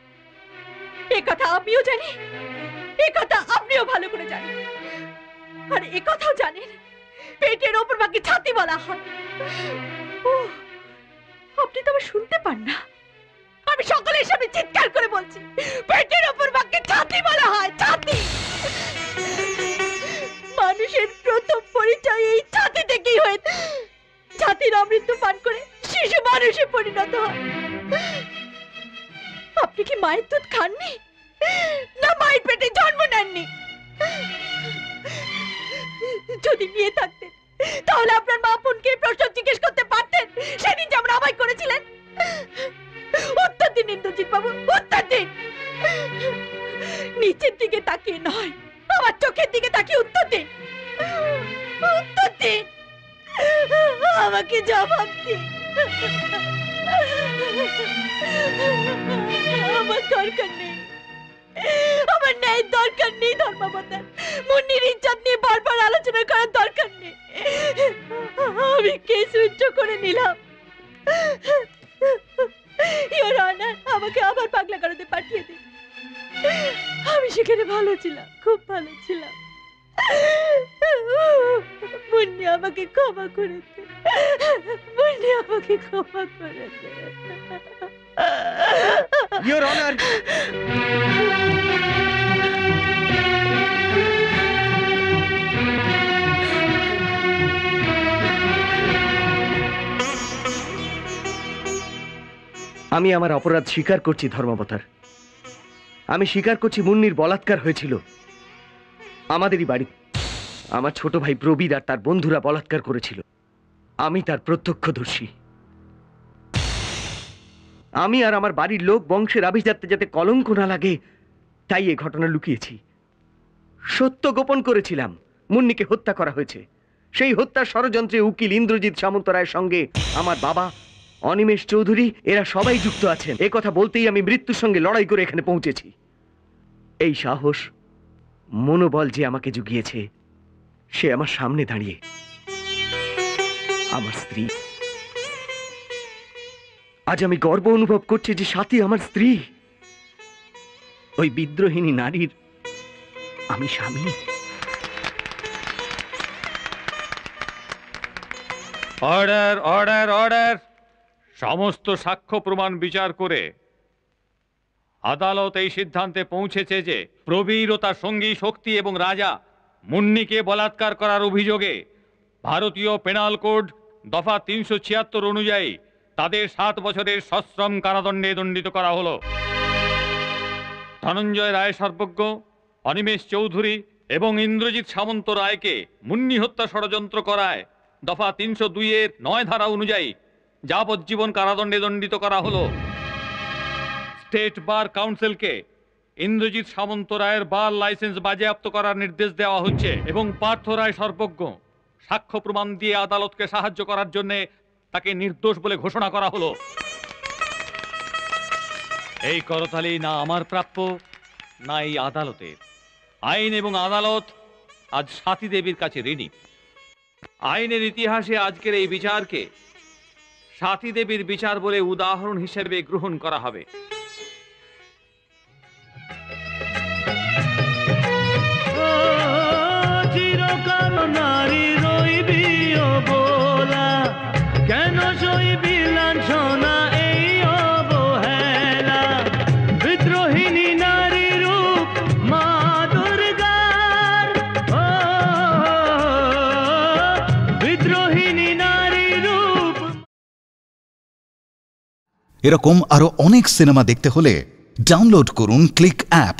এ কথা আমিও জানি, এ কথা আপনিও ভালো করে জানেন। আর এ কথাও জানেন পেটের ওপর ভাগে ছাতি বলা হয়। ও, আপনি তো আবার শুনতে পান না? আমি সকলের সামনে চিৎকার করে বলছি, পেটের ওপর ভাগে ছাতি বলা হয়, ছাতি। মানুষের প্রথম পরিচয় এই ছাতি থেকেই হয়। ছাতির অমৃত পান করে শিশু মানুষে পরিণত হয়। আপনি কি মায়ের দুধ খাননি, না মায়ের পেটে জন্ম নেননি? যদি নিয়ে থাকতেন তাহলে আপনার মা বোনকে প্রশ্ন জিজ্ঞেস করতে পারতেন, সেদিন যেমন আমায় করেছিলেন। উত্তর দিন ইন্দ্রজিৎ বাবু, উত্তর দিন। নিচের দিকে তাকিয়ে নয়, আমার চোখের দিকে তাকিয়ে উত্তর দিন, উত্তর দিন, আমাকে জবাব দিন। আমার দরকার নেই, আমার ন্যায়ের দরকার নেই ধর্মাবতার। মুন্নির ইজ্জত নিয়ে বারবার আলোচনা করার দরকার নেই। আমি কেস উচ্চ করে নিলাম। ইওর অনার, আমাকে আবার পাগলা গারদে পাঠিয়ে দিন। আমি সেখানে ভালো ছিলাম, খুব ভালো ছিলাম। মুন্নি আমাকে ক্ষমা করে দে, মুন্নি আমাকে ক্ষমা করে দে।
ইওর অনার, আমি আমার অপরাধ স্বীকার করছি ধর্মাবতার। আমি স্বীকার করছি মুন্নির বলাৎকার হয়েছিল আমাদেরই বাড়ি। আমার ছোট ভাই প্রবীর আর তার বন্ধুরা বলাৎকার করেছিল। আমি তার প্রত্যক্ষদর্শী। আমি আর আমার বাড়ির লোক বংশের আভিজাত্যে যাতে কলঙ্ক না লাগে, তাই এই ঘটনা লুকিয়েছি। সত্য গোপন করেছিলাম, মুন্নিকে হত্যা করা হয়েছে। সেই হত্যার ষড়যন্ত্রে উকিল ইন্দ্রজিৎ সামন্তরায়ের সঙ্গে আমার বাবা অনিমেষ চৌধুরী, এরা সবাই যুক্ত আছেন। এ কথা বলতেই আমি মৃত্যুর সঙ্গে লড়াই করে এখানে পৌঁছেছি। এই সাহস, মনোবল যে আমাকে জুগিয়েছে, সে আমার সামনে দাঁড়িয়ে আমার স্ত্রী। আজ আমি গর্ব অনুভব করছি যে সাথী আমার স্ত্রী, ওই বিদ্রোহিণী নারীর আমি স্বামী।
Order, order, order. সমস্ত সাক্ষ্য প্রমাণ বিচার করে আদালত এই সিদ্ধান্তে পৌঁছেছে যে প্রবীর ও তার সঙ্গী শক্তি এবং রাজা মুন্নিকে বলাৎকার করার অভিযোগে ভারতীয় পেনাল কোড দফা 376 অনুযায়ী তাদের 7 বছরের সশ্রম কারাদণ্ডে দণ্ডিত করা হলো। ধনঞ্জয় রায় সর্বজ্ঞ, অনিমেষ চৌধুরী এবং ইন্দ্রজিৎ সামন্ত রায়কে মুন্নি হত্যা ষড়যন্ত্র করায় দফা 302 9 ধারা অনুযায়ী যাবজ্জীবন কারাদণ্ডে দণ্ডিত করা হলো। স্টেট বার কাউন্সিলকে ইন্দ্রজিৎ সামন্ত রায়ের বার লাইসেন্স বাজেয়াপ্ত করার নির্দেশ দেওয়া হচ্ছে এবং পার্থ রায় সর্বজ্ঞ সাক্ষ্য প্রমাণ দিয়ে আদালতকে সাহায্য করার জন্য তাকে নির্দোষ বলে ঘোষণা করা হলো। এই করতালি না আমার প্রাপ্য, না এই আদালতের। আইন এবং আদালত আজ সাথী দেবীর কাছে ঋণী। আইনের ইতিহাসে আজকের এই বিচারকে সাথী দেবীর বিচার বলে উদাহরণ হিসেবে গ্রহণ করা হবে।
চিরকাল নারী রইবি অবলা, কেন সইবি লাঞ্ছনা এই অবহেলা। বিদ্রোহিণী নারী রূপ মা দুর্গার, বিদ্রোহিণী নারী রূপ।
এরকম আরো অনেক সিনেমা দেখতে হলে ডাউনলোড করুন ক্লিক অ্যাপ।